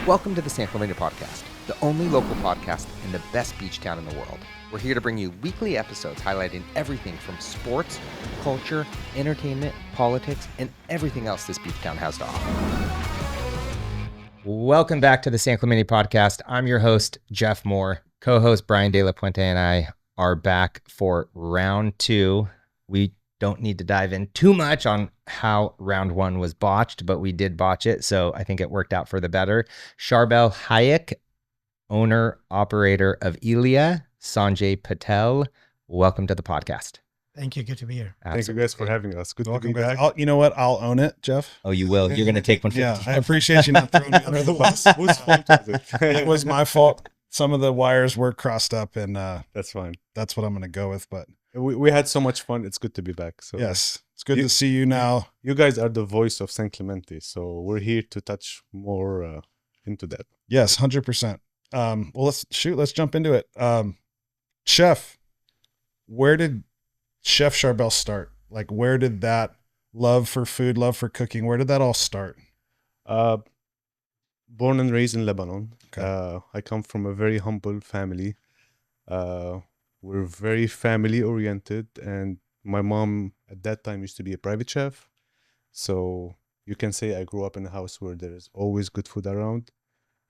Welcome to the San Clemente Podcast, the only local podcast in the best beach town in the world. We're here to bring you weekly episodes highlighting everything from sports, culture, entertainment, politics, and everything else this beach town has to offer. Welcome back to the San Clemente Podcast. I'm your host, Jeff Moore. Co-host Brian De La Puente and I are back for round two. We don't need to dive in too much on how round one was botched, but we did botch it, so I think it worked out for the better. Charbel Hayek, owner, operator of ILYA, Sanjay Patel, welcome to the podcast. Thank you. Good to be here. Thank you guys for having us. Good Welcome to be back. You know what? I'll own it, Jeff. Oh, you will? You're going to take one? Yeah, I appreciate you not throwing me under the bus. Whose fault was it? It was my fault. Some of the wires were crossed up, and That's fine. that's what I'm going to go with. But We had so much fun. It's good to be back. So yes, it's good to see you now. You guys are the voice of San Clemente, so we're here to touch more into that. Yes, 100%. Well, let's jump into it. Chef, where did Chef Charbel start? Like, where did that love for food, love for cooking, where did that all start? Born and raised in Lebanon. Okay. I come from a very humble family. We're very family oriented, and my mom at that time used to be a private chef. So you can say I grew up in a house where there is always good food around.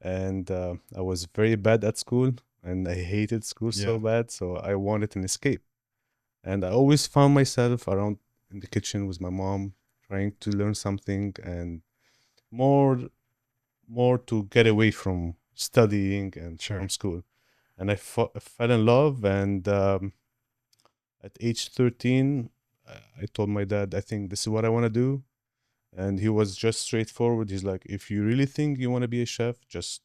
And I was very bad at school, and I hated school so bad. So I wanted an escape. And I always found myself around in the kitchen with my mom, trying to learn something and more to get away from studying and from school. And I fell in love, and at age 13, I told my dad, I think this is what I want to do. And he was just straightforward. He's like, if you really think you want to be a chef, just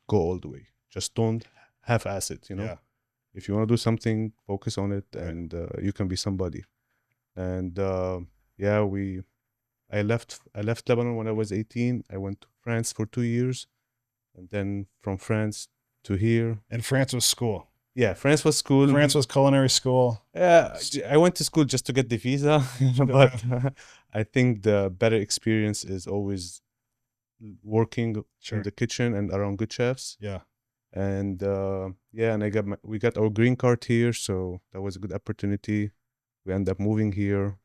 go all the way. Just don't half-ass it, you know? Yeah. If you want to do something, focus on it, and you can be somebody. And I left Lebanon when I was 18. I went to France for 2 years, and then from France to here. And France was school. Yeah, France was school. France was culinary school. Yeah, I went to school just to get the visa, but I think the better experience is always working in the kitchen and around good chefs. Yeah. And and we got our green card here, so that was a good opportunity. We ended up moving here,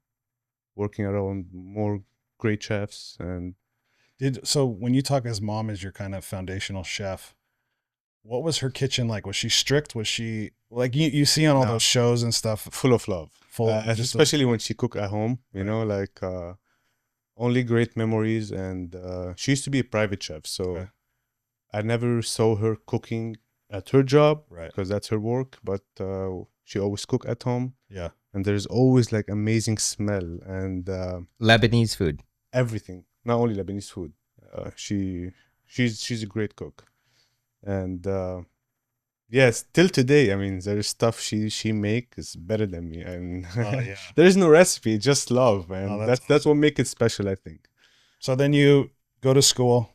working around more great chefs. And So when you talk as mom as your kind of foundational chef, what was her kitchen like? Was she strict? Was she like you see on all those shows and stuff? full of love, especially when she cooked at home. You know, like only great memories. And she used to be a private chef, so I never saw her cooking at her job, because that's her work. But she always cooked at home. Yeah, and there's always like amazing smell and Lebanese food. everything. Not only Lebanese food. She's a great cook. And yes, till today, I mean, there's stuff she make is better than me, and there is no recipe, just love, man. That's what makes it special, I think. So then you go to school,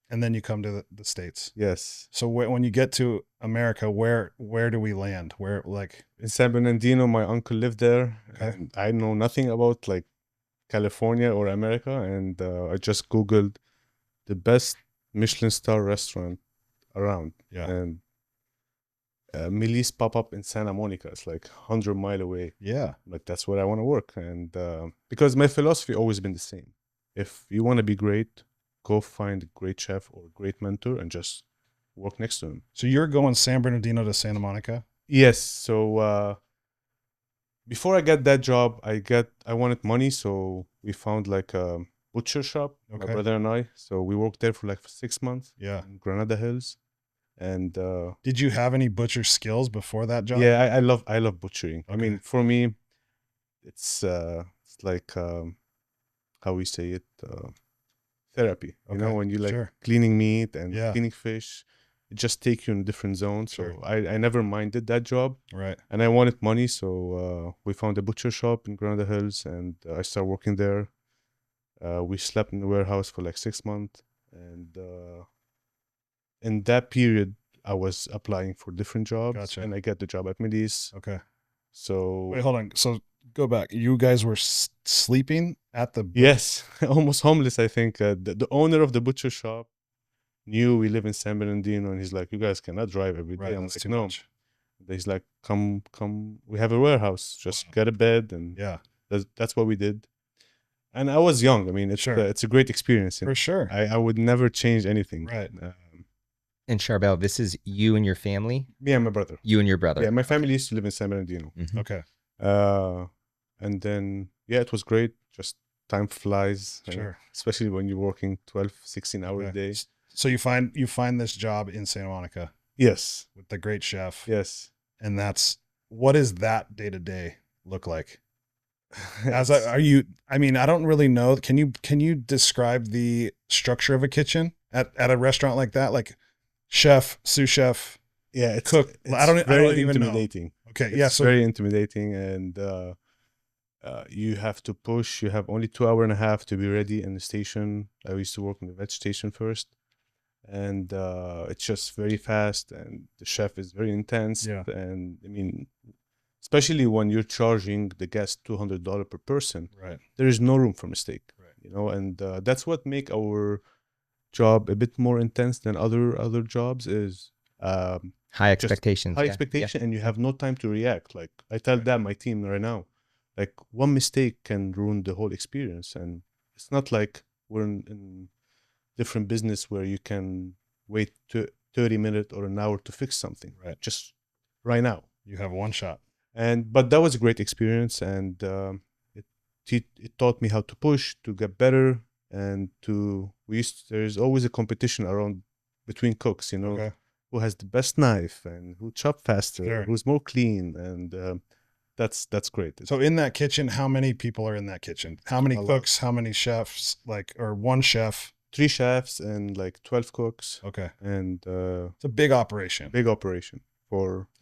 and then you come to the States. Yes. So when you get to America, where do we land? Where, like, In San Bernardino, my uncle lived there. And I know nothing about like California or America, and I just Googled the best Michelin star restaurant around. And Millie's pop up in Santa Monica. It's like 100 miles away. Yeah. Like that's where I want to work. And because my philosophy always been the same. If you want to be great, go find a great chef or a great mentor and just work next to him. So you're going San Bernardino to Santa Monica? Yes. So before I got that job, I wanted money, so we found like a butcher shop, my brother and I. So we worked there for like 6 months. Yeah. In Granada Hills. And did you have any butcher skills before that job? yeah, I love butchering. I mean, for me, it's like how we say it, therapy. You know, when you like cleaning meat and cleaning fish, it just takes you in a different zone. So I never minded that job. Right. And I wanted money, so we found a butcher shop in Granada Hills, and I started working there. We slept in the warehouse for like 6 months, and in that period, I was applying for different jobs, and I got the job at Millie's. Okay. So wait, hold on. So go back. You guys were sleeping at the yes, almost homeless. I think the owner of the butcher shop knew we live in San Bernardino, and he's like, you guys cannot drive every day. Right. I'm That's like, too no. much. He's like, come, we have a warehouse. Just Wow. get a bed, and Yeah. that's what we did. And I was young. I mean, Sure. It's a great experience. For sure. I would never change anything. Right. And Charbel, this is you and your family? Me and my brother. You and your brother. Yeah, my family used to live in San Bernardino. Mhm. Okay. And then, yeah, it was great. Just time flies. Sure. Especially when you're working 12, 16 hours a Okay. day. So you find this job in Santa Monica Yes. with the great chef. Yes. And what does that day to day look like? I don't really know. Can you describe the structure of a kitchen at a restaurant like that? Like chef, sous chef, yeah, it's cook. I don't very even know. intimidating. Okay. It's Yeah. So very intimidating, and you have to push. You have only 2 hours and a half to be ready in the station. I used to work in the veg station first, and it's just very fast, and the chef is very intense. Yeah. And I mean, especially when you're charging the guest $200 per person, right. there is no room for mistake. Right. You know, and that's what make our job a bit more intense than other jobs is. High expectations. High yeah. expectation, and you have no time to react. Like I tell that my team right now, like one mistake can ruin the whole experience. And it's not like we're in different business where you can wait 30 minutes or an hour to fix something. Right. Just right now. You have one shot. But that was a great experience, and it taught me how to push, to get better, and there's always a competition around between cooks, you know. Okay. Who has the best knife and who chop faster, Sure. who's more clean, and that's great. So in that kitchen, how many people are in that kitchen? How many A lot. cooks? How many chefs? Or one chef? 3 chefs and like 12 cooks, Okay. and It's a big operation. big operation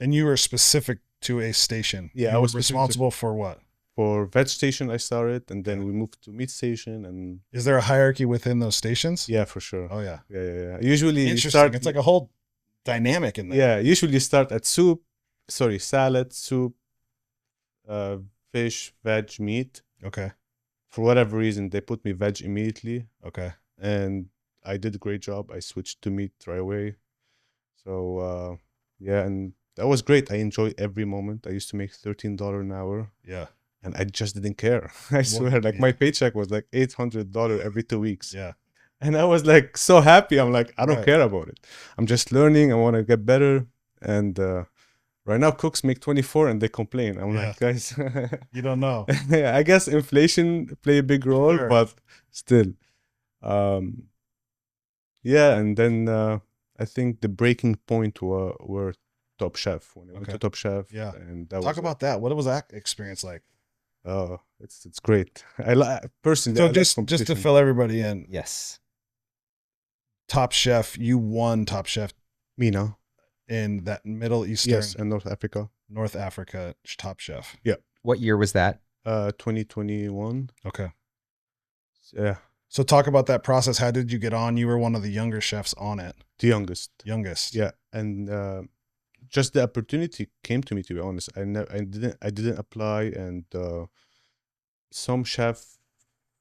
And you were specific to a station. Yeah, You I was were responsible for what? for veg station. I started, and then we moved to meat station, and Is there a hierarchy within those stations? yeah, for sure. Oh yeah. Yeah. Usually you Interesting. start. It's like a whole dynamic in there. Yeah, usually you start at salad, soup, fish, veg, meat. Okay. For whatever reason, they put me veg immediately, Okay. and I did a great job. I switched to meat right away. So yeah, and that was great. I enjoyed every moment. I used to make $13 an hour, Yeah. and I just didn't care. I swear, like my paycheck was like $800 every 2 weeks. Yeah. And I was like so happy. I'm like, I don't Right. care about it. I'm just learning. I want to get better. And right now, cooks make 24 and they complain. I'm Yeah. like, guys, You don't know. yeah, I guess inflation play a big role, Sure. but still. Yeah, and then I think the breaking point were Top Chef. When I went Okay. to Top Chef, Yeah. and that Talk was about that. What was that experience like? it's great. Personally. So I like just to competition. fill everybody in, Yes. Top Chef, you won Top Chef Mina, in that Middle Eastern, yes, and North Africa. North Africa Top Chef. What year was that? 2021. Okay. Yeah, So talk about that process. How did you get on? You were one of the younger chefs on it. the youngest. Youngest. Yeah, and just the opportunity came to me. To be honest, I didn't apply, and some chef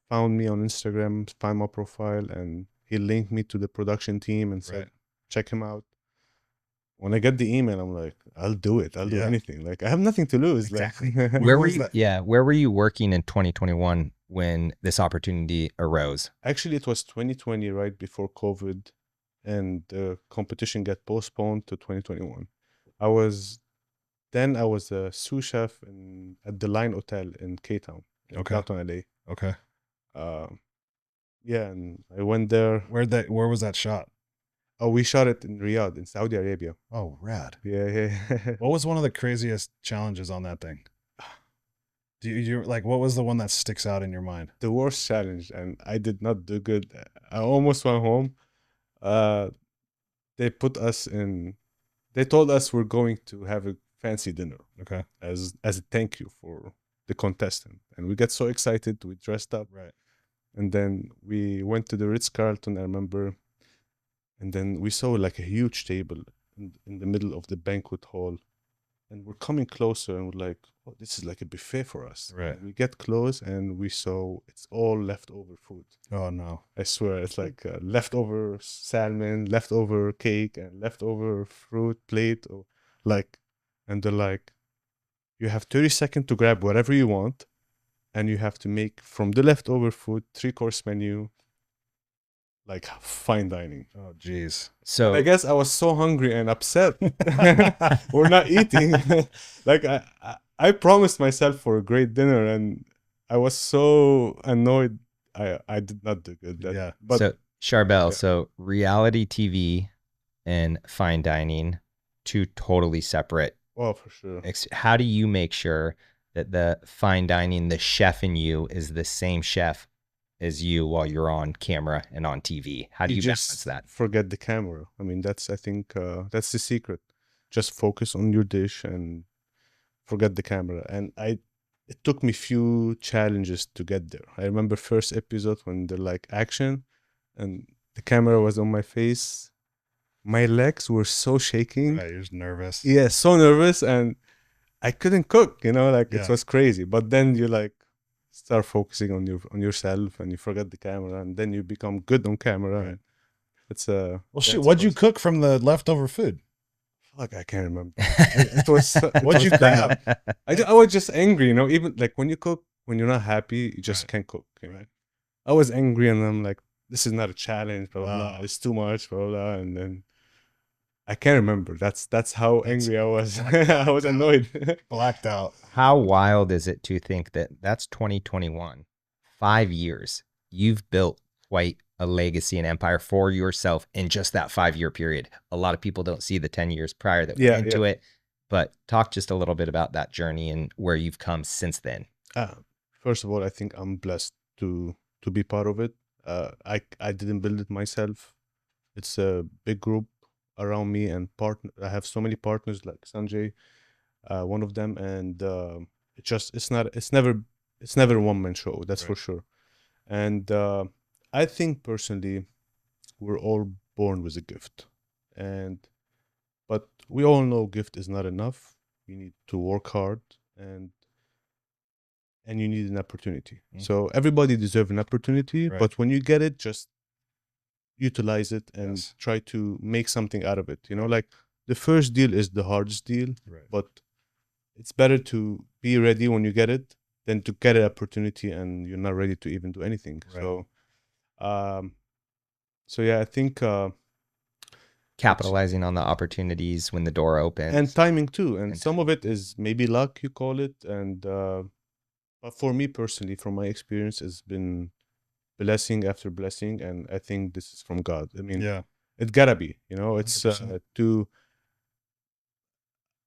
found me on Instagram, find my profile, and he linked me to the production team and said, Right. check him out. When I get the email, I'm like, I'll do it. I'll do Yeah. anything. Like I have nothing to lose. Exactly. Like, Where were was you? that? Yeah. Where were you working in 2021 when this opportunity arose? actually, it was 2020, right before COVID, and the competition got postponed to 2021. I was a sous chef at the Line Hotel in Cape Town, in Okay. downtown LA. Okay. Yeah, and I went there. Where was that shot? Oh, we shot it in Riyadh, in Saudi Arabia. Oh, rad. Yeah. What was one of the craziest challenges on that thing? Do you like what was the one that sticks out in your mind? The worst challenge, and I did not do good. I almost went home. They put us in. They told us we're going to have a fancy dinner Okay. as a thank you for the contestant, and we got so excited. We dressed up, Right. and then we went to the Ritz-Carlton. I remember, and then we saw like a huge table in the middle of the banquet hall, and we're coming closer, and we're like, oh, this is like a buffet for us. Right. And we get close, and we saw it's all leftover food. Oh no. I swear, it's like leftover salmon, leftover cake, and leftover fruit plate, or like, and they're like, you have 30 seconds to grab whatever you want, and you have to make from the leftover food 3-course menu, like fine dining. Oh geez. So I guess I was so hungry and upset. We're not eating. Like I promised myself for a great dinner, and I was so annoyed. I did not do good. Yeah. But so Charbel, yeah. so reality TV and fine dining, two totally separate. Oh, for sure. How do you make sure that the fine dining, the chef in you, is the same chef as you while you're on camera and on TV? How do you balance just that? forget the camera. I mean, I think that's the secret. Just focus on your dish and forget the camera. And it took me few challenges to get there. I remember first episode when they're like action, and the camera was on my face. My legs were so shaking. Right, you're just nervous. Yeah, so nervous, and I couldn't cook. Like Yeah. it was crazy. But then you like start focusing on yourself, and you forget the camera, and then you become good on camera. Right. And it's Well, shoot, that's what'd you what's- cook from the leftover food? Fuck, I can't remember. It was. What'd you grab? I was just angry. Even like when you cook, when you're not happy, you just Right. can't cook. Right. I was angry, and I'm like, this is not a challenge. Blah blah. Wow. Blah. It's too much. Blah blah. And then I can't remember. That's how angry I was. I was annoyed. Blacked out. How wild is it to think that that's 2021, 5 years, you've built quite a legacy and empire for yourself in just that 5-year period. A lot of people don't see the 10 years prior that went into it, but talk just a little bit about that journey and where you've come since then. First of all, I think I'm blessed to be part of it. I didn't build it myself. It's a big group around me, and I have so many partners like Sanjay, one of them, and it's never a one-man show. That's for Right. sure. And I think personally, we're all born with a gift, but we all know gift is not enough. You need to work hard, and you need an opportunity. Mm. So everybody deserves an opportunity, Right. but when you get it, just utilize it and Yes. try to make something out of it. Like the first deal is the hardest deal, Right. but it's better to be ready when you get it than to get an opportunity and you're not ready to even do anything. Right. So yeah, I think Capitalizing on the opportunities when the door opens. and timing too, and And some of it is maybe luck, you call it, and but for me personally, from my experience, it's been blessing after blessing, and I think this is from God. I mean, Yeah. it gotta be, it's 100%.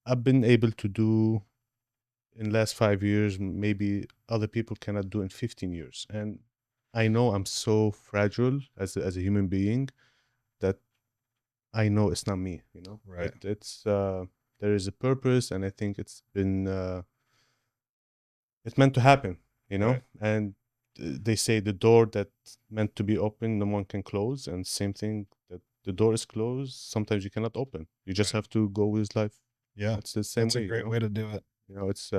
I've been able to do in last 5 years, maybe other people cannot do in 15 years. And I know I'm so fragile as a human being that I know it's not me, Right. It's there is a purpose, and I think it's been it's meant to happen, Right. and they say the door that's meant to be open, no one can close, and same thing, that the door is closed, sometimes you cannot open. You just Right. have to go with life. Yeah. It's the same That's way. a great way to do it. It's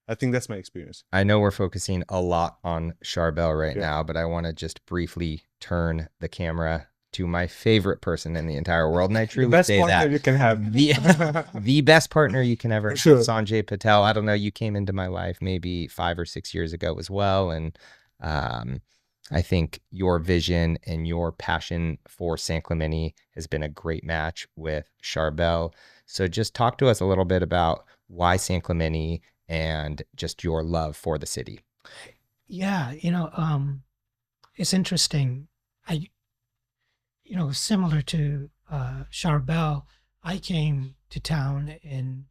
I think that's my experience. I know we're focusing a lot on Charbel right Yeah. now, but I want to just briefly turn the camera to my favorite person in the entire world. And I truly say that. you can have. The best partner you can ever have, Sure. Sanjay Patel. I don't know, you came into my life maybe 5 or 6 years ago as well. And I think your vision and your passion for San Clemente has been a great match with Charbel. So just talk to us a little bit about why San Clemente and just your love for the city. Yeah, it's interesting. Similar to Charbel, I came to town in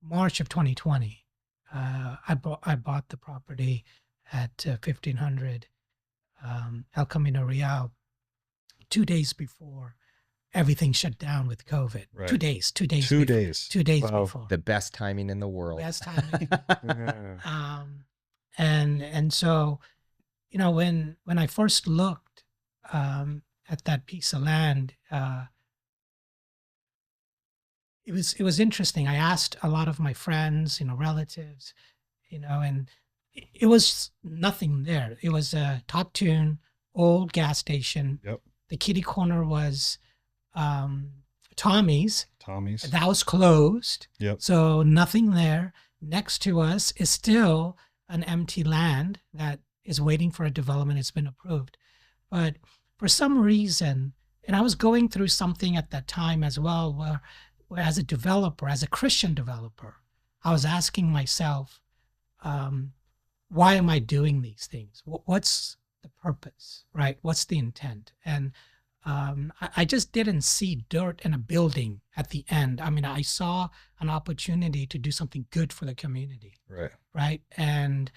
March of 2020. I bought the property at 1500 El Camino Real 2 days before everything shut down with COVID. Right. 2 days. 2 days. 2 before, days. 2 days Wow. before. The best timing in the world. Best timing. Yeah. And so, when I first looked at that piece of land, it was interesting. I asked a lot of my friends, relatives, and it was nothing there. It was a top tune, old gas station. Yep. The kitty corner was Tommy's. Tommy's. That was closed. Yep. So nothing there. Next to us is still an empty land that is waiting for a development. It's been approved. But for some reason, and I was going through something at that time as well, where as a developer, as a Christian developer, I was asking myself, why am I doing these things? What's the purpose, right? What's the intent? And I just didn't see dirt in a building at the end. I mean, I saw an opportunity to do something good for the community, right? And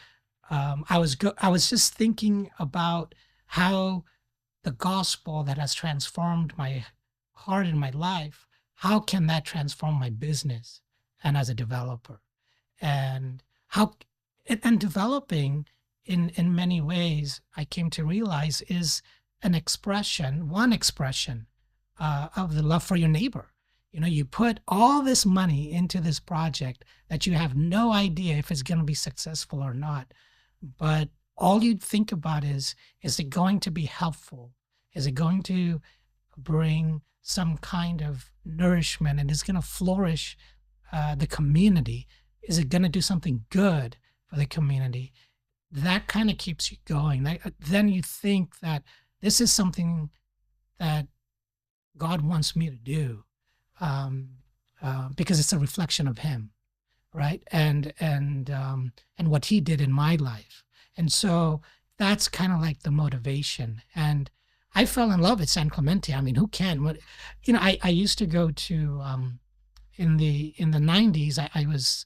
I was just thinking about how the gospel that has transformed my heart and my life, how can that transform my business and as a developer? And developing in many ways, I came to realize, is one expression of the love for your neighbor. You put all this money into this project that you have no idea if it's going to be successful or not. But all you think about is it going to be helpful? Is it going to bring some kind of nourishment, and is going to flourish the community? Is it going to do something good for the community? That kind of keeps you going. Then you think that this is something that God wants me to do, because it's a reflection of Him, right? And what He did in my life. And so that's kind of like the motivation. And I fell in love at San Clemente. I mean, who can? I used to go to in the 90s. I was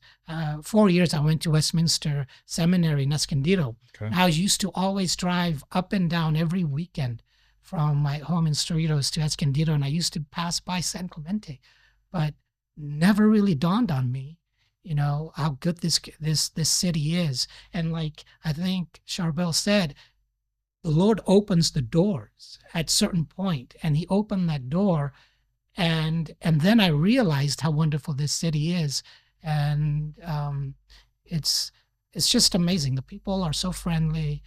4 years. I went to Westminster Seminary in Escondido. Okay. I used to always drive up and down every weekend from my home in Cerritos to Escondido, and I used to pass by San Clemente, but never really dawned on me, how good this city is. And like I think Charbel said, the Lord opens the doors at certain point, and He opened that door, and then I realized how wonderful this city is, and it's just amazing. The people are so friendly.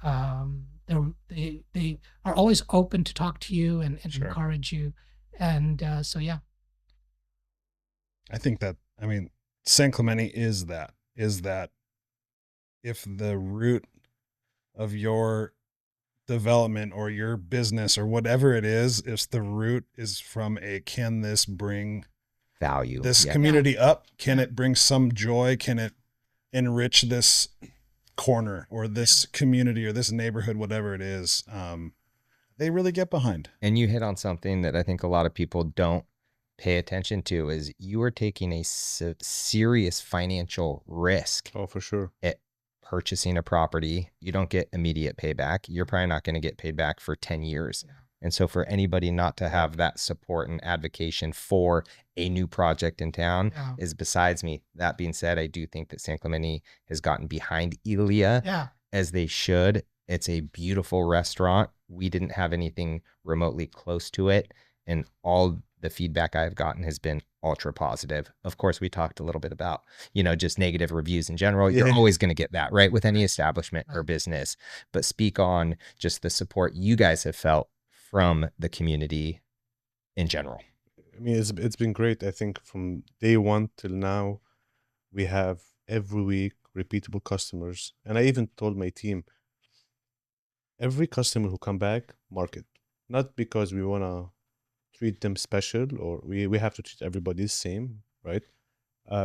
They are always open to talk to you and Sure. encourage you, and so yeah. I think that, San Clemente is that if the root of your development or your business or whatever it is, if the root is from can this bring Value. this Yeah. community up? Can it bring some joy? Can it enrich this corner or this community or this neighborhood, whatever it is? They really get behind. And you hit on something that I think a lot of people don't pay attention to, is you are taking a serious financial risk Oh, for sure. at purchasing a property. You don't get immediate payback. You're probably not going to get paid back for 10 years. Yeah. And so for anybody not to have that support and advocation for a new project in town Yeah. is besides me. That being said, I do think that San Clemente has gotten behind ILYA Yeah. as they should. It's a beautiful restaurant. We didn't have anything remotely close to it, and all the feedback I've gotten has been ultra positive. Of course, we talked a little bit about, just negative reviews in general. You're Yeah. always going to get that, right? With any establishment or business. But speak on just the support you guys have felt from the community in general. I mean, it's been great. I think from day one till now, we have every week repeatable customers. And I even told my team, every customer who come back, mark it. Not because we want to treat them special or we have to treat everybody the same, right?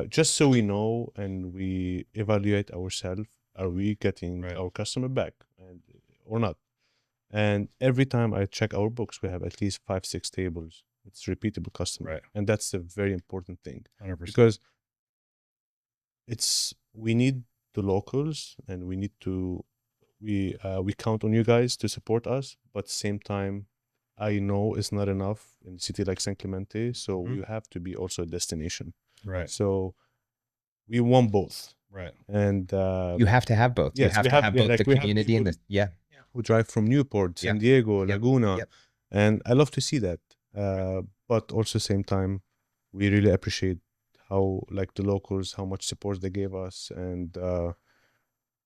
Just so we know and we evaluate ourselves, are we getting Right. our customer back or not? And every time I check our books, we have at least 5-6 tables. It's repeatable customer. Right. And that's a very important thing 100%. because we need the locals and we count on you guys to support us, but at the same time, I know it's not enough in a city like San Clemente, so Mhm. we have to be also a destination. Right. So we want both. Right. And You have to have both. yes, you have we to have- have yeah, both like the we have community and people- the, who drive from Newport, San Yep. Diego, Yep. Laguna, Yep. and I love to see that. But also same time, we really appreciate how, like, the locals, how much support they gave us, and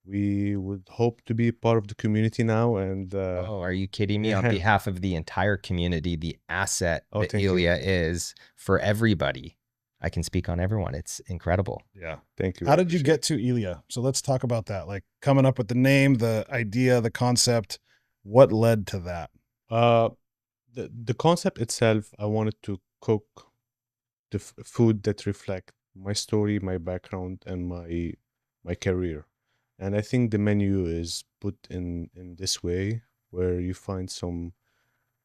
we would hope to be part of the community now. And Oh, are you kidding me? On yeah. behalf of the entire community, the asset Oh, that thank you. ILYA is for everybody. I can speak on everyone. It's incredible. Yeah. Thank you. How I did you appreciate get to ILYA? So let's talk about that. Like coming up with the name, the idea, the concept, what led to that? the concept itself, I wanted to cook the food that reflect my story, my background, and my career. And I think the menu is put in this way, where you find some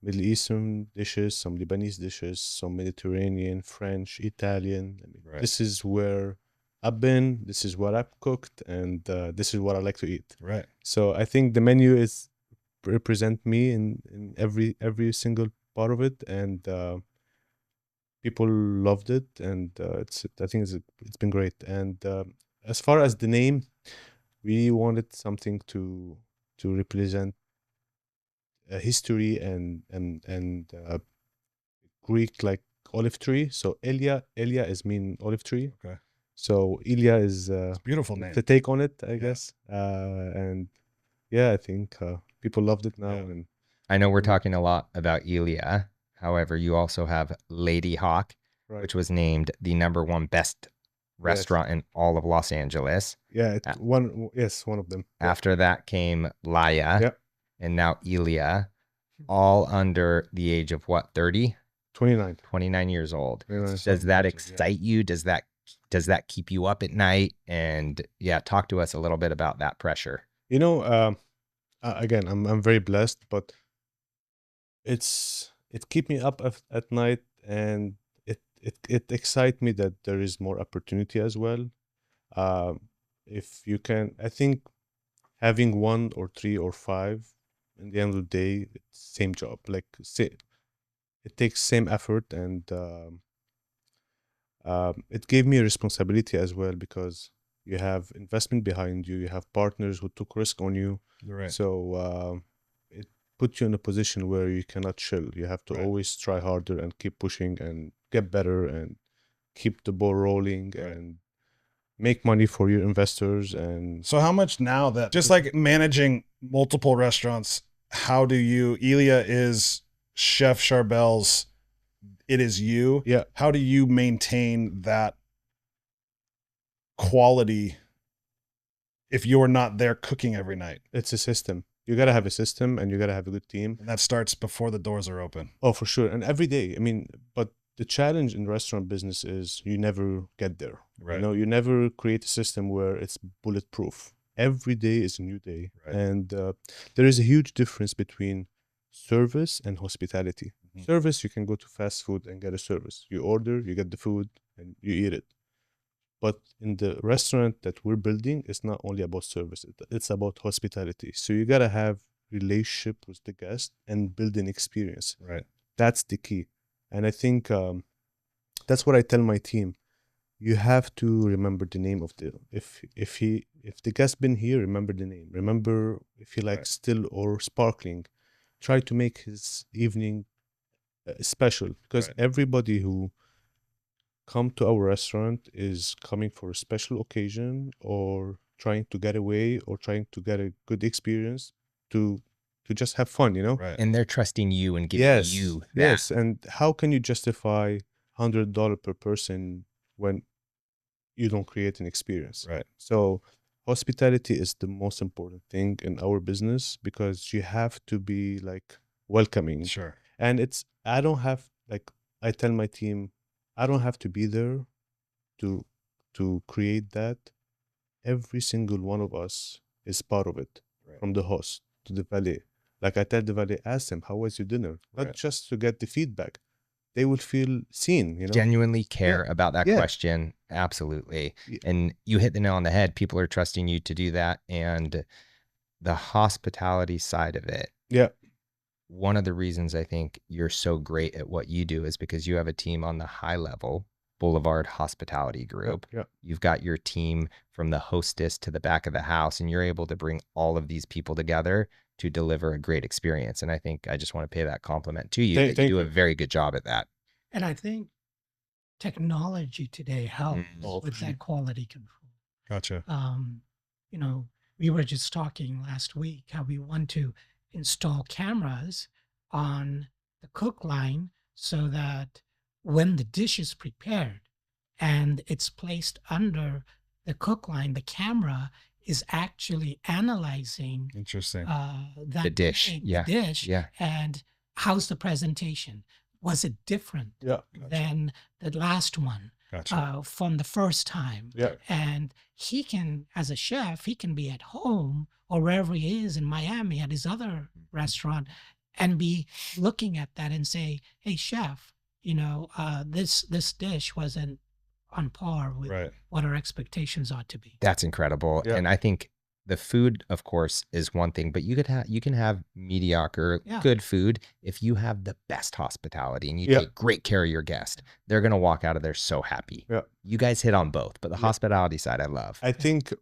Middle Eastern dishes, some Lebanese dishes, some Mediterranean, French, Italian. I mean, Right. this is where I've been. This is what I've cooked, and this is what I like to eat. Right. So I think the menu is represent me in every single part of it, and people loved it, and I think it's been great. And as far as the name, we wanted something to represent history and Greek, like olive tree. So Ilia is mean olive tree. Okay. So Ilia is It's a beautiful name. the take on it, I Yeah. guess. And yeah, I think people loved it now. Yeah. And I know we're Yeah. talking a lot about ILYA. However, you also have Lady Hawk, right. which was named the #1 best restaurant in all of Los Angeles. Yeah, Uh, one of them. Yeah. After that came Laya, Yeah. and now ILYA, all under the age of what, 30? 29. 29 years old. 29. Does Something that like that, yeah. excite you? Does that keep you up at night? And yeah, talk to us a little bit about that pressure. You know, again, I'm very blessed, but it keep me up at night, and it excites me that there is more opportunity as well. If you can, I think having one or three or five, in the end of the day, it's same job. Like, it takes same effort, and it gave me a responsibility as well, because you have investment behind you, you have partners who took risk on you. Right. So it puts you in a position where you cannot chill. You have to Right. always try harder and keep pushing and get better and keep the ball rolling Right. and make money for your investors. And So how much now that just like managing multiple restaurants, how do you, ILYA is Chef Charbel's, it is you. yeah, How do you maintain that quality if you're not there cooking every night? it's a system. You gotta have a system, and you gotta have a good team. And that starts before the doors are open. Oh, for sure. And every day. I mean, but the challenge in restaurant business is you never get there. Right. You know, you never create a system where it's bulletproof. Every day is a new day. Right. And there is a huge difference between service and hospitality. Mhm. Service, you can go to fast food and get a service. You order, you get the food, and you eat it. But in the restaurant that we're building, it's not only about service, it's about hospitality. So you gotta have relationship with the guest and build an experience. Right. That's the key. And I think that's what I tell my team. You have to remember the name of the if the guest been here, remember the name. Remember if he likes Right. still or sparkling. Try to make his evening special, because Right. everybody who come to our restaurant is coming for a special occasion, or trying to get away, or trying to get a good experience, to just have fun, you know? Right. And they're trusting you and giving Yes, you that. yes. And how can you justify $100 per person when you don't create an experience? Right. So hospitality is the most important thing in our business, because you have to be like welcoming. Sure. And I don't have, like, I tell my team, I don't have to be there to create that. Every single one of us is part of it, Right. from the host to the valet. Like, I tell the valet, ask them, how was your dinner? Not Right. just to get the feedback. They will feel seen, you know? Genuinely care about that Yeah. question. Absolutely. Yeah. And you hit the nail on the head. People are trusting you to do that. And the hospitality side of it. Yeah. One of the reasons I think you're so great at what you do is because you have a team on the high level Boulevard Hospitality Group. Yeah. You've got your team from the hostess to the back of the house, and you're able to bring all of these people together to deliver a great experience. And I think I just want to pay that compliment to you. Thank that you do you. a very good job at that. And I think technology today helps Oh, for with sure. that quality control. Gotcha. You know, we were just talking last week how we want to install cameras on the cook line so that when the dish is prepared and it's placed under the cook line, the camera is actually analyzing Interesting. that The dish. plate, Yeah. the dish, Yeah. and how's the presentation? Was it different Yeah. than the last one Gotcha. from the first time? Yeah. And he can, as a chef, he can be at home or wherever he is in Miami at his other restaurant and be looking at that and say, hey, chef, you know, this dish wasn't on par with Right. what our expectations ought to be. That's incredible. Yeah. And I think the food, of course, is one thing, but you can have mediocre, Yeah. good food if you have the best hospitality and you Yeah. take great care of your guest. They're gonna walk out of there so happy. Yeah. You guys hit on both, but the Yeah. hospitality side, I love. I think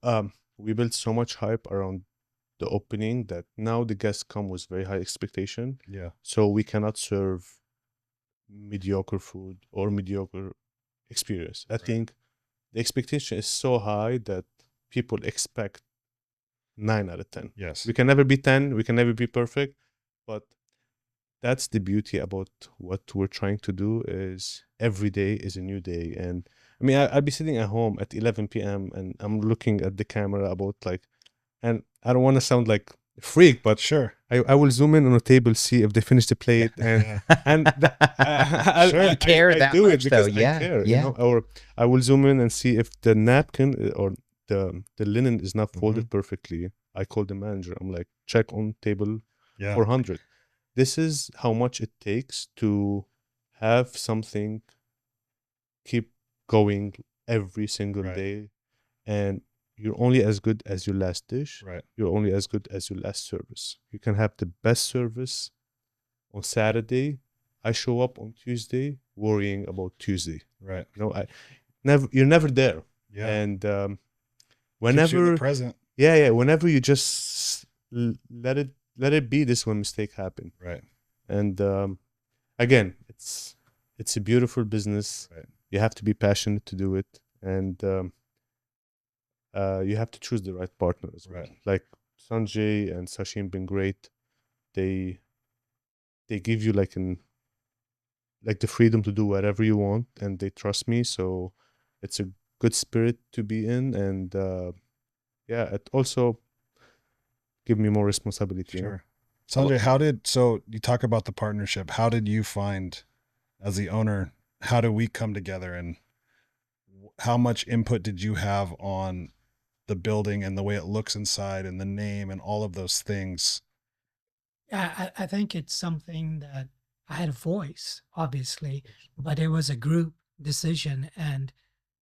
we built so much hype around the opening that now the guests come with very high expectation. Yeah. So we cannot serve mediocre food or mediocre experience. I think the expectation is so high that people expect 9 out of 10. Yes. We can never be 10, we can never be perfect, but that's the beauty about what we're trying to do is every day is a new day. And I mean, I'll be sitting at home at 11 p.m. and I'm looking at the camera about like, and I don't want to sound like a freak, but Sure. I will zoom in on a table, see if they finished the plate, and and Sure. You care that do much, it because though. Yeah, I care, yeah. you know. Or I will zoom in and see if the napkin or the linen is not folded perfectly. I call the manager. I'm like, check on table Yeah. 400. This is how much it takes to have something keep going every single Right. day, and you're only as good as your last dish. Right. You're only as good as your last service. You can have the best service on Saturday. I show up on Tuesday worrying about Tuesday. Right. You know, you're never there. Yeah. And Keeps you in whenever, the present. whenever you just let it be, this one mistake happen. Right. And again, it's a beautiful business. Right. You have to be passionate to do it, and you have to choose the right partner as well. Right. Like Sanjay and Sashim been great. They give you like the freedom to do whatever you want, and they trust me. So it's a good spirit to be in, and it also give me more responsibility. You know? Sure. Sanjay, so you talk about the partnership. How did you find, as the owner, how do we come together, and how much input did you have on the building and the way it looks inside and the name and all of those things? Yeah, I think it's something that I had a voice, obviously, but it was a group decision. And,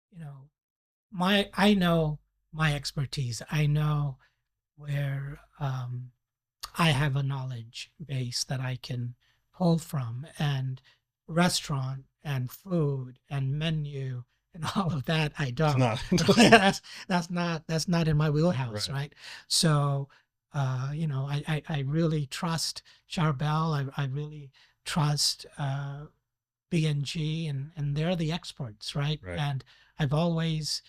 you know, I know my expertise. I know where I have a knowledge base that I can pull from, and restaurant and food and menu and all of that I don't. that's not in my wheelhouse, right? So you know, I really trust Charbel. I really trust BNG, and they're the experts, right? And I've always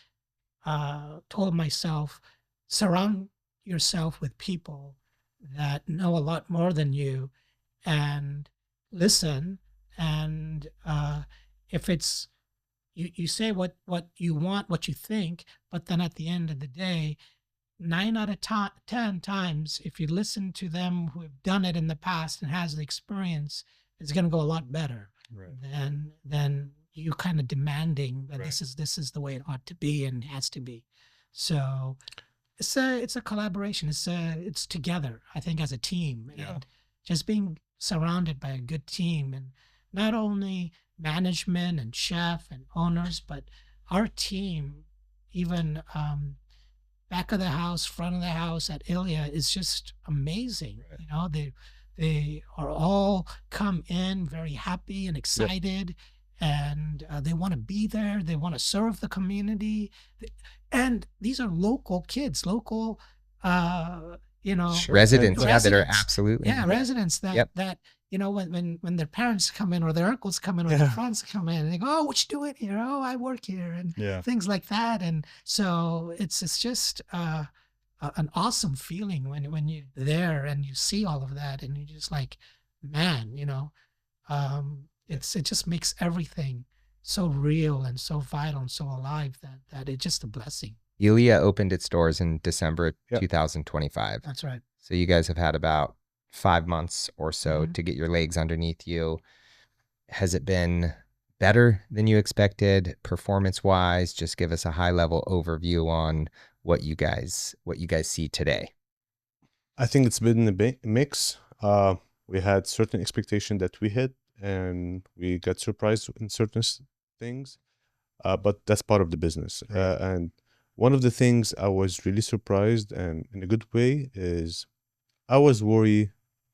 told myself, surround yourself with people that know a lot more than you, and listen. And if it's you say what you want, what you think, but then at the end of the day, 9 out of 10 times, if you listen to them who have done it in the past and has the experience, it's going to go a lot better than you kind of demanding that this is the way it ought to be and has to be. So it's a collaboration. It's together, I think, as a team, and just being surrounded by a good team, and not only management and chef and owners, but our team, even back of the house, front of the house at ILYA, is just amazing. You know, they are all come in very happy and excited, and they want to be there. They want to serve the community, and these are local kids, local Sure. Residents, And that are residents. absolutely. Residents that Yep. that when their parents come in or their uncles come in or their friends come in, and they go, "Oh, what you doing here? Oh, I work here," and things like that. And so it's just an awesome feeling when you're there and you see all of that, and you're just like, man, it just makes everything so real and so vital and so alive that it's just a blessing. ILYA opened its doors in December Yep. 2025. That's right. So you guys have had about 5 months or so to get your legs underneath you. Has it been better than you expected performance-wise? Just give us a high-level overview on what you guys see today. I think it's been a mix. We had certain expectation that we hit, and we got surprised in certain things. But that's part of the business. Right. And one of the things I was really surprised, and in a good way, is I was worried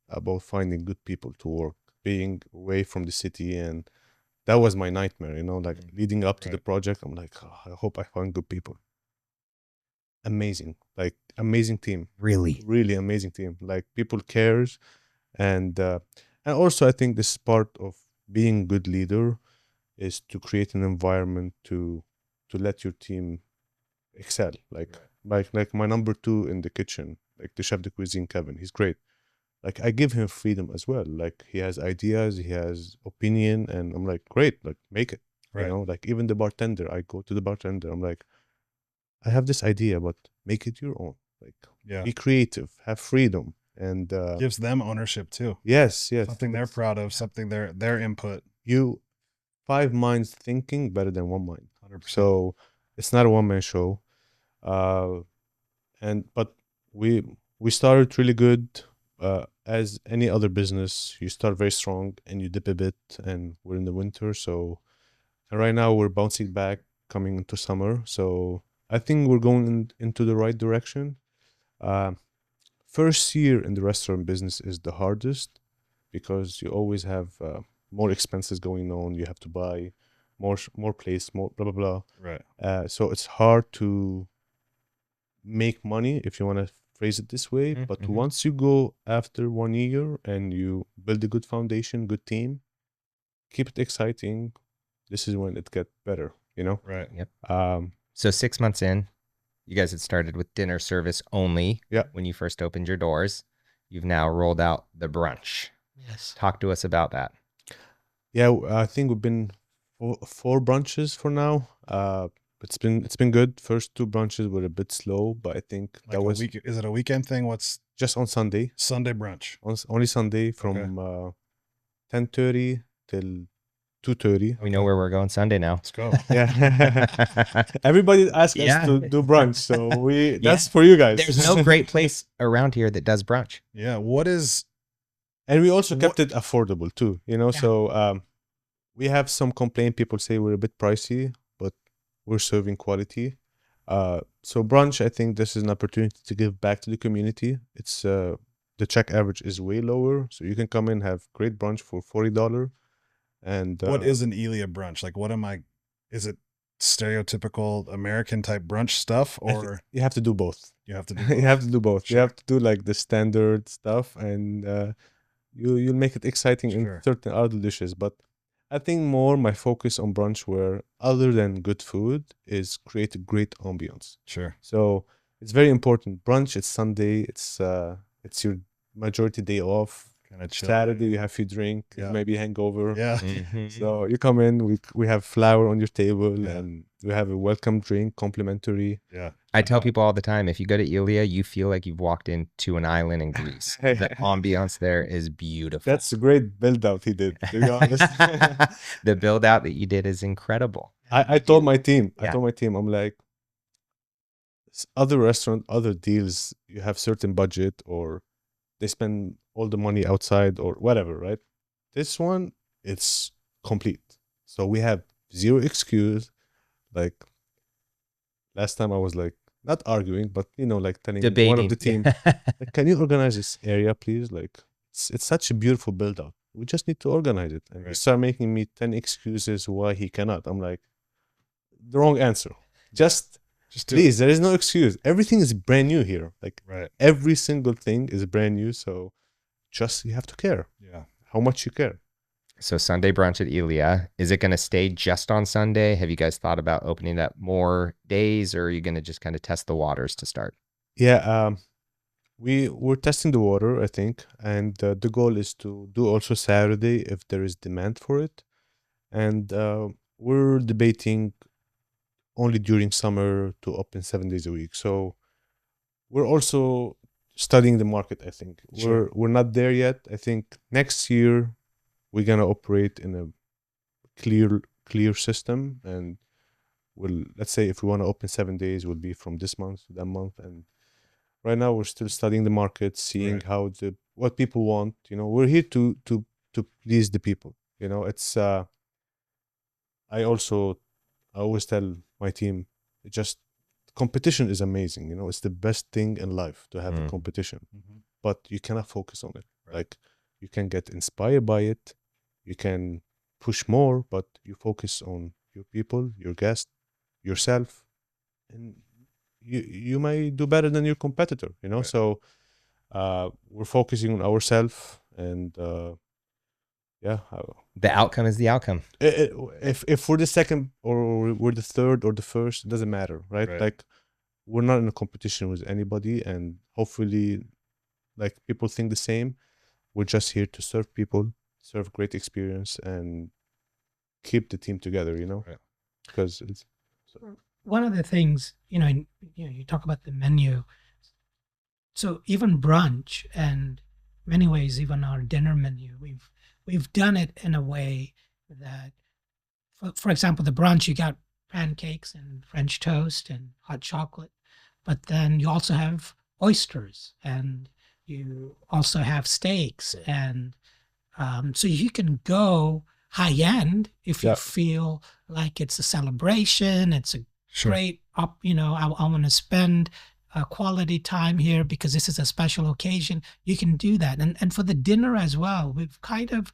about finding good people to work, being away from the city, and that was my nightmare. Like leading up to the project, I'm like, oh, I hope I find good people. Amazing, like amazing team. Really amazing team. Like people cares, and also I think this is part of being a good leader is to create an environment to let your team excel. Like my number 2 in the kitchen, like the chef de cuisine, Kevin. He's great. Like I give him freedom as well. Like he has ideas, he has opinion, and I'm like, great, like make it. Right. Like even the bartender, I go to the bartender, I'm like, I have this idea, but make it your own. Like be creative, have freedom, and gives them ownership too. Yes. Something they're proud of, something their input. 5 minds thinking better than 1 mind. 100%. So it's not a one-man show. But we started really good. As any other business, you start very strong and you dip a bit, and we're in the winter. So right now we're bouncing back, coming into summer. So I think we're going into the right direction. First year in the restaurant business is the hardest because you always have more expenses going on. You have to buy more place, more blah, blah, blah. Right. So it's hard to make money, if you want to phrase it this way. But once you go after 1 year and you build a good foundation, good team, keep it exciting, this is when it gets better, Right. Yep. So 6 months in, you guys had started with dinner service only when you first opened your doors. You've now rolled out the brunch. Yes. Talk to us about that. Yeah, I think we've been 4 brunches for now. It's been good. First 2 brunches were a bit slow, but I think Like that was is it a weekend thing? What's just on Sunday. Sunday brunch? Only Sunday from 10:30 till 2:30. We know where we're going Sunday now. Let's go. Yeah. Everybody asks us to do brunch, so that's for you guys. There's no great place around here that does brunch. Yeah. What is? And we also kept it affordable too, So we have some complaint. People say we're a bit pricey, but we're serving quality. So brunch, I think this is an opportunity to give back to the community. It's the check average is way lower, so you can come in, have great brunch for $40. And What is an ILYA brunch? Like, is it stereotypical American type brunch stuff, or you have to do both? You have to do you have to do both. Sure. You have to do like the standard stuff, and you'll make it exciting in certain other dishes. But I think my focus on brunch, where other than good food, is create a great ambience. Sure. So it's very important. Brunch, it's Sunday. It's your majority day off. Kind of chill. Saturday you have few drink, maybe hangover. Yeah. So you come in, we have flour on your table, and we have a welcome drink, complimentary. Yeah. I tell people all the time, if you go to ILYA, you feel like you've walked into an island in Greece. The ambiance there is beautiful. That's a great build out he did, to be honest. The build out that you did is incredible. I told my team, I'm like, other restaurant, other deals, you have certain budget, or they spend all the money outside or whatever, right? This one, it's complete. So we have zero excuse. Like last time I was like, not arguing, but like telling Debating. One of the team, like, can you organize this area, please? Like it's such a beautiful build out. We just need to organize it. And he start making me 10 excuses why he cannot. I'm like, the wrong answer. Just Just do Please, there is no excuse. Everything is brand new here. Like it. Right. every single thing is brand new. So just you have to care Yeah. how much you care. So Sunday brunch at ILYA, is it going to stay just on Sunday? Have you guys thought about opening up more days, or are you going to just kind of test the waters to start? Yeah, we're testing the water, I think, and the goal is to do also Saturday if there is demand for it, and we're debating only during summer to open 7 days a week. So we're also studying the market. I think Sure. we're not there yet. I think next year we're gonna operate in a clear system, and we'll, let's say if we want to open 7 days, will be from this month to that month. And right now we're still studying the market, seeing Right. how what people want. You know, we're here to please the people. You know, it's I always tell my team, just competition is amazing. You know, it's the best thing in life to have a competition, but you cannot focus on it. Right. Like you can get inspired by it, you can push more, but you focus on your people, your guest, yourself, and you might do better than your competitor. You know, Right. so we're focusing on ourselves, and yeah. The outcome is the outcome. If we're the second or we're the third or the first, it doesn't matter, right? Right. Like we're not in a competition with anybody, and hopefully, like people think the same. We're just here to serve people, serve great experience, and keep the team together. You know, Right. because it's One of the things, you talk about the menu. So even brunch, and many ways, even our dinner menu, we've done it in a way that, for example, the brunch, you got pancakes and French toast and hot chocolate, but then you also have oysters, and you also have steaks, and so you can go high end if you Yeah. feel like it's a celebration, it's a Sure. great I want to spend quality time here because this is a special occasion. You can do that, and for the dinner as well, we've kind of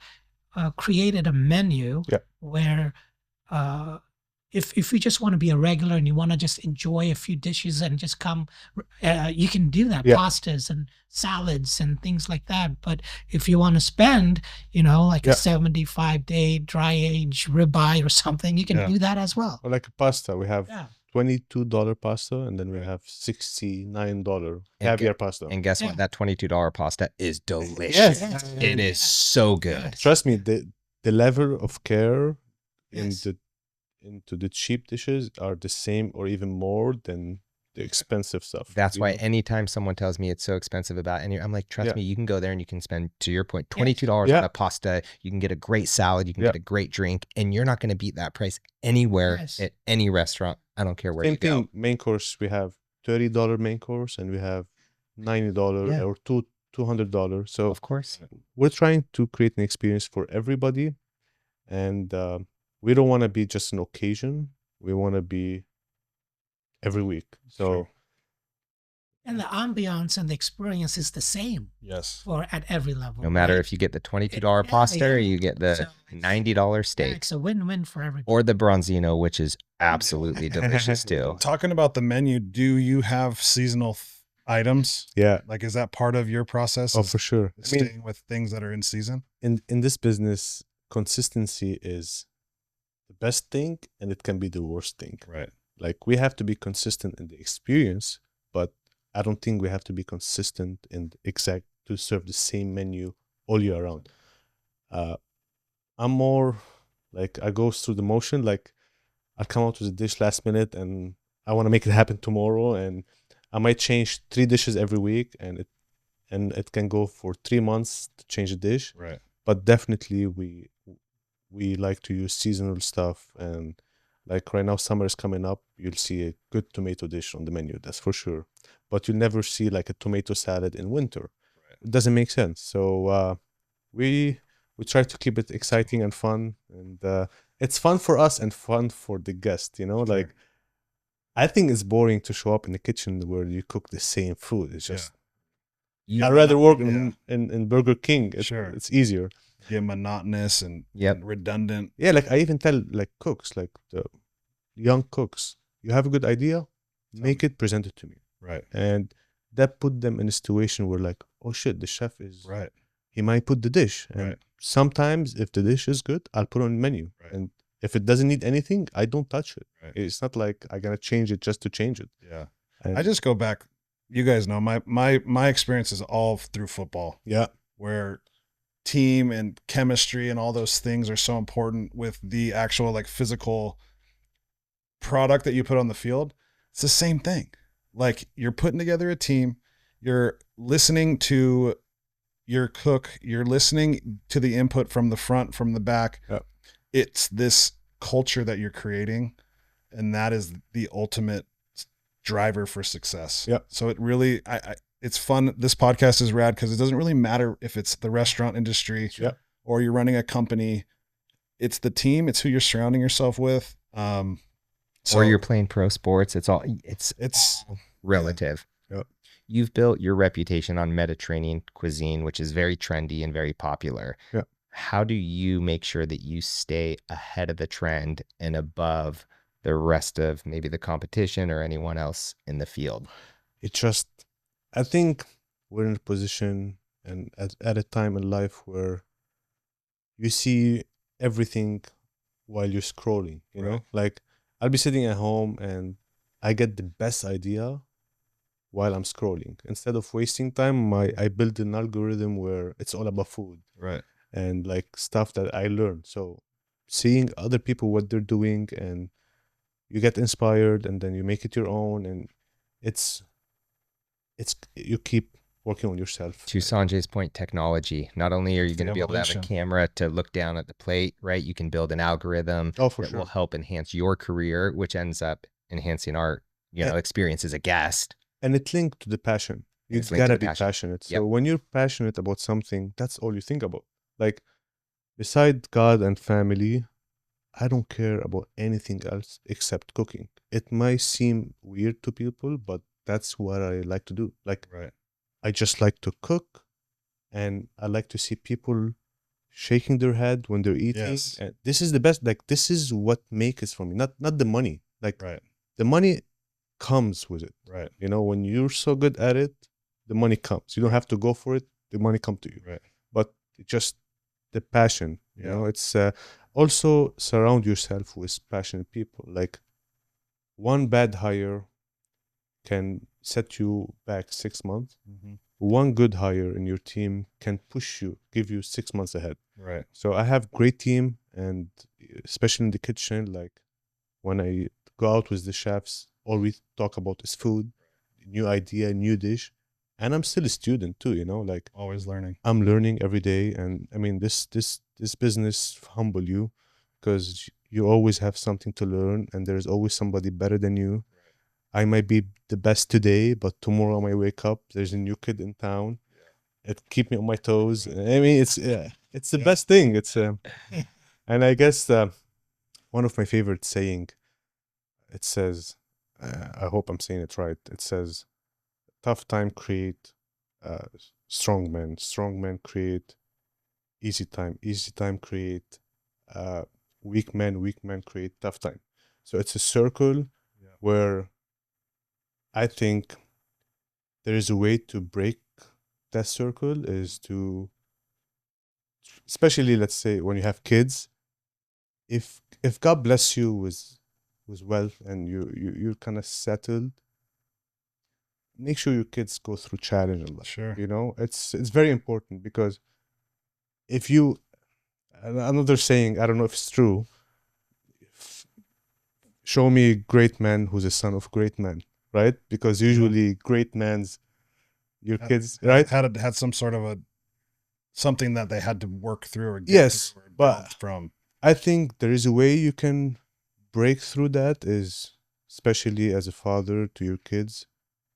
created a menu Yeah. where if you just want to be a regular and you want to just enjoy a few dishes and just come, you can do that. Yeah. Pastas and salads and things like that. But if you want to spend, like Yeah. a 75-day dry age ribeye or something, you can Yeah. do that as well. or like a pasta. We have Yeah. $22 pasta, and then we have $69 caviar pasta. And guess Yeah. what? That $22 pasta is delicious. Yes. It is so good. Trust me, the level of care Yes. into the cheap dishes are the same or even more than the expensive stuff. That's you why know? anytime someone tells me it's so expensive about any, I'm like, trust Yeah. me, you can go there and you can spend, to your point, $22 Yeah. on a pasta. You can get a great salad. You can Yeah. get a great drink, and you're not going to beat that price anywhere Yes. at any restaurant. I don't care where Same you go. thing, main course, we have $30 main course, and we have $90 Yeah. or $200. So Of course. we're trying to create an experience for everybody, and we don't want to be just an occasion. We want to be every week. So Sure. And the ambiance and the experience is the same Yes. at every level. No matter right? if you get the $22 Yeah, pasta or yeah. you get the So it's- $90 Yeah, steak it's a win-win for everybody. or the bronzino, which is absolutely delicious too. Talking about the menu, do you have seasonal items? yeah, Like, is that part of your process? oh is for sure. I mean, staying with things that are in season? in this business, consistency is the best thing, and it can be the worst thing. Right. Like we have to be consistent in the experience, but I don't think we have to be consistent in to serve the same menu all year round. I'm more like I go through the motion. Like I come out with a dish last minute, and I want to make it happen tomorrow, and I might change 3 dishes every week, and it can go for 3 months to change a dish. Right. But definitely we like to use seasonal stuff, and like right now summer is coming up, you'll see a good tomato dish on the menu, that's for sure, but you'll never see like a tomato salad in winter. Right. It doesn't make sense. So we try to keep it exciting and fun, and it's fun for us and fun for the guest, Sure. like I think it's boring to show up in the kitchen where you cook the same food. It's just I'd rather work in Burger King. Sure. It's easier. Get monotonous and, Yep. and redundant. Yeah, like I even tell like cooks, like the young cooks, you have a good idea, make it, present it to me. Right. And that put them in a situation where like, oh shit, the chef is Right. he might put the dish. And Right. sometimes if the dish is good, I'll put it on the menu. Right. And if it doesn't need anything, I don't touch it. Right. It's not like I gotta change it just to change it. Yeah. And I just go back. You guys know my experience is all through football, yeah. where team and chemistry and all those things are so important with the actual like physical product that you put on the field. It's the same thing. Like you're putting together a team, you're listening to your cook, you're listening to the input from the front, from the back. Yep. It's this culture that you're creating, and that is the ultimate driver for success. Yep. So it really, it's fun. This podcast is rad because it doesn't really matter if it's the restaurant industry Yep. or you're running a company. It's the team. It's who you're surrounding yourself with. Or you're playing pro sports. It's all relative. Yep. You've built your reputation on Mediterranean cuisine, which is very trendy and very popular. Yep. How do you make sure that you stay ahead of the trend and above the rest of maybe the competition or anyone else in the field? I think we're in a position and at a time in life where you see everything while you're scrolling, you know, like I'll be sitting at home and I get the best idea while I'm scrolling. Instead of wasting time, I build an algorithm where it's all about food. Right. And like stuff that I learned. So seeing other people, what they're doing, and you get inspired and then you make it your own, and it's you keep working on yourself. To Sanjay's point, technology. Not only are you going to be able to have a camera to look down at the plate, right? You can build an algorithm that will help enhance your career, which ends up enhancing our experience as a guest. And it's linked to the passion. You gotta be passionate. So when you're passionate about something, that's all you think about. Like, beside God and family, I don't care about anything else except cooking. It might seem weird to people, but that's what I like to do. Like, I just like to cook, and I like to see people shaking their head when they're eating. Yes. And this is the best. Like, this is what makes it for me. Not the money. Like, the money comes with it. Right. You know, when you're so good at it, the money comes. You don't have to go for it. The money comes to you. Right. But just the passion, you know, it's also surround yourself with passionate people. Like, one bad hire can set you back 6 months. Mm-hmm. One good hire in your team can push you, give you 6 months ahead. Right. So I have great team, and especially in the kitchen, like when I go out with the chefs, all we talk about is food, new idea, new dish. And I'm still a student too, you know, like always learning. I'm learning every day. And I mean, this business humble you because you always have something to learn, and there's always somebody better than you. I might be the best today, but tomorrow I might wake up, there's a new kid in town. It keep me on my toes. I mean, it's the best thing. It's and I guess one of my favorite saying, it says, I hope I'm saying it right. It says, tough time create strong men create easy time create weak men create tough time. So it's a circle where I think there is a way to break that circle, is to, especially let's say when you have kids, if God bless you with wealth and you're kind of settled, make sure your kids go through challenge a lot. Sure. You know, it's very important, because if you, another saying, I don't know if it's true, show me a great man who's a son of great man, right? Because usually great man's, your kids, right? Had some sort of something that they had to work through or get through or but from. I think there is a way you can break through that, is especially as a father to your kids.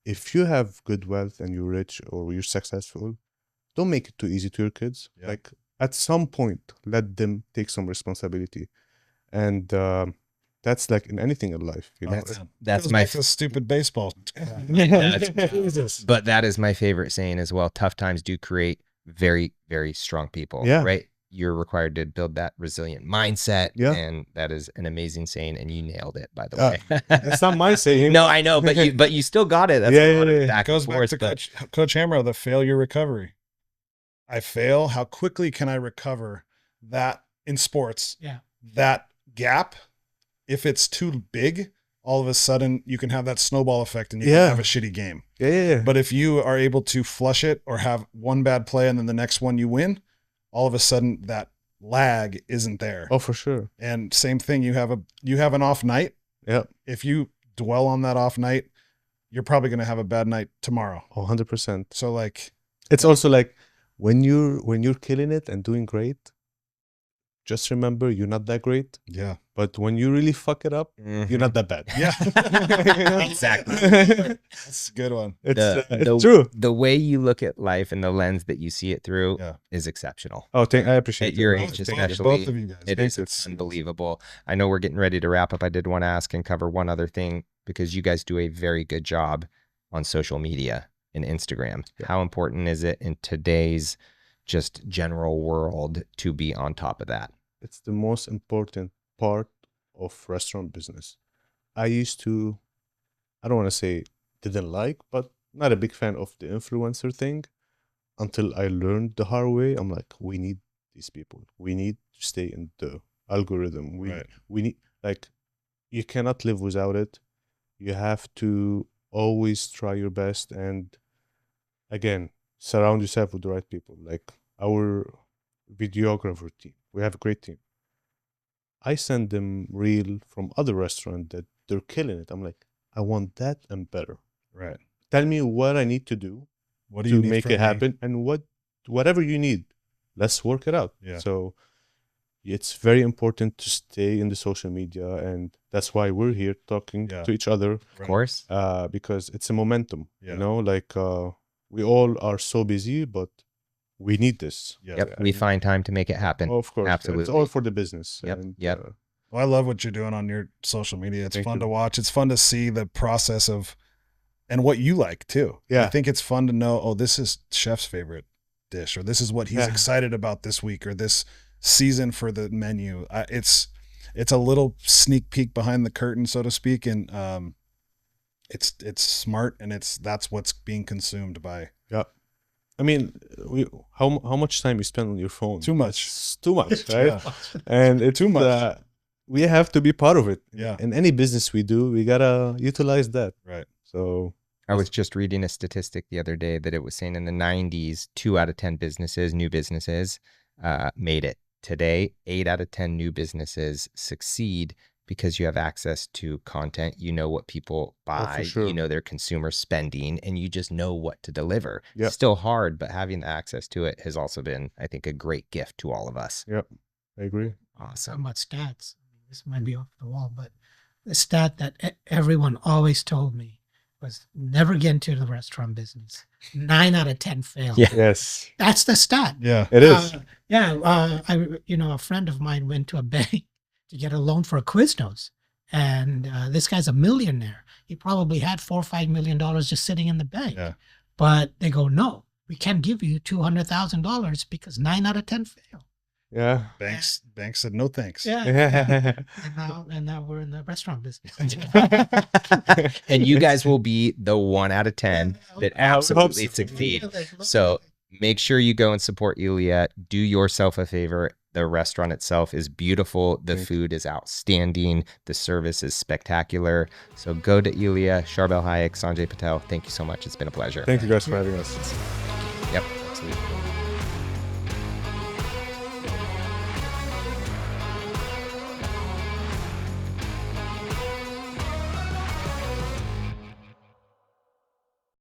If you have good wealth and you're rich or you're successful, don't make it too easy to your kids. Yeah. Like, at some point, let them take some responsibility. And that's like in anything in life, you know. That's my stupid baseball. But that is my favorite saying as well. Tough times do create very, very strong people. Yeah. Right. you're required to build that resilient mindset. Yeah. And that is an amazing saying. And you nailed it, by the way. That's not my saying. No, I know, but you still got it. That's Yeah, a lot of yeah, yeah. back Goes and back forth, to but Coach Hamro, the failure recovery. I fail. How quickly can I recover that in sports? Yeah. That gap, if it's too big, all of a sudden you can have that snowball effect and you Yeah. can have a shitty game. Yeah. But if you are able to flush it or have one bad play and then the next one you win, all of a sudden that lag isn't there. Oh, for sure. And same thing, you have an off night. Yeah. If you dwell on that off night, you're probably going to have a bad night tomorrow. Oh, 100%. So like, It's also like when you're killing it and doing great, just remember you're not that great. yeah. But when you really fuck it up, you're not that bad. Yeah. Exactly. That's a good one. It's true. The way you look at life and the lens that you see it through Yeah. is exceptional. Oh, I appreciate At your it. age, Both- especially, both of you guys. it is unbelievable. I know we're getting ready to wrap up. I did want to ask and cover one other thing because you guys do a very good job on social media and Instagram. Yeah. How important is it in today's just general world to be on top of that? It's the most important part of restaurant business. I don't want to say didn't like, but not a big fan of the influencer thing until I learned the hard way. I'm like, we need these people. We need to stay in the algorithm. Right. We need, like, you cannot live without it. You have to always try your best. And again, surround yourself with the right people. Like our videographer team. We have a great team. I send them reel from other restaurants that they're killing it. I'm like, I want that and better. Right. Tell me what I need to do What do you to need make from it me? happen, and whatever you need, let's work it out. Yeah. So it's very important to stay in the social media, and that's why we're here talking Yeah. to each other, Of course. because it's a momentum. Yeah. You know, like we all are so busy, but we need this. Yeah. Yep. We find time to make it happen. Oh, of course, it's Absolutely. all for the business. Yep, And, yep. Well, I love what you're doing on your social media. It's Thank fun you. to watch. It's fun to see the process of, and what you like too. Yeah. I think it's fun to know, oh, this is Chef's favorite dish, or this is what he's Yeah. excited about this week, or this season for the menu. It's a little sneak peek behind the curtain, so to speak. And it's smart, and that's what's being consumed by. I mean, how much time you spend on your phone? Too much. It's too much, right? Yeah. And it's Too much. We have to be part of it. Yeah. In any business we do, we gotta utilize that. Right. So I was just reading a statistic the other day that it was saying in the 90s, 2 out of 10 new businesses, made it. Today, 8 out of 10 new businesses succeed because you have access to content. You know what people buy, sure. you know their consumer spending, and you just know what to deliver. Yep. It's still hard, but having the access to it has also been, I think, a great gift to all of us. I agree. Awesome. Talking about stats. This might be off the wall, but the stat that everyone always told me was never get into the restaurant business. 9 out of 10 fail. Yeah. Yes, That's the stat. Yeah. it is. A friend of mine went to a bank to get a loan for a Quiznos, and this guy's a millionaire. He probably had $4 or $5 million just sitting in the bank. Yeah. But they go, no, we can't give you $200,000 because 9 out of 10 fail. Yeah. Banks said no thanks. Yeah. And now we're in the restaurant business. And you guys will be the 1 out of 10 that absolutely succeed. So make sure you go and support Ilia. Do yourself a favor. The restaurant itself is beautiful. The food is outstanding. The service is spectacular. So go to Ilia, Charbel Hayek, Sanjay Patel. Thank you so much. It's been a pleasure. Thank you guys for having us. Yep, absolutely.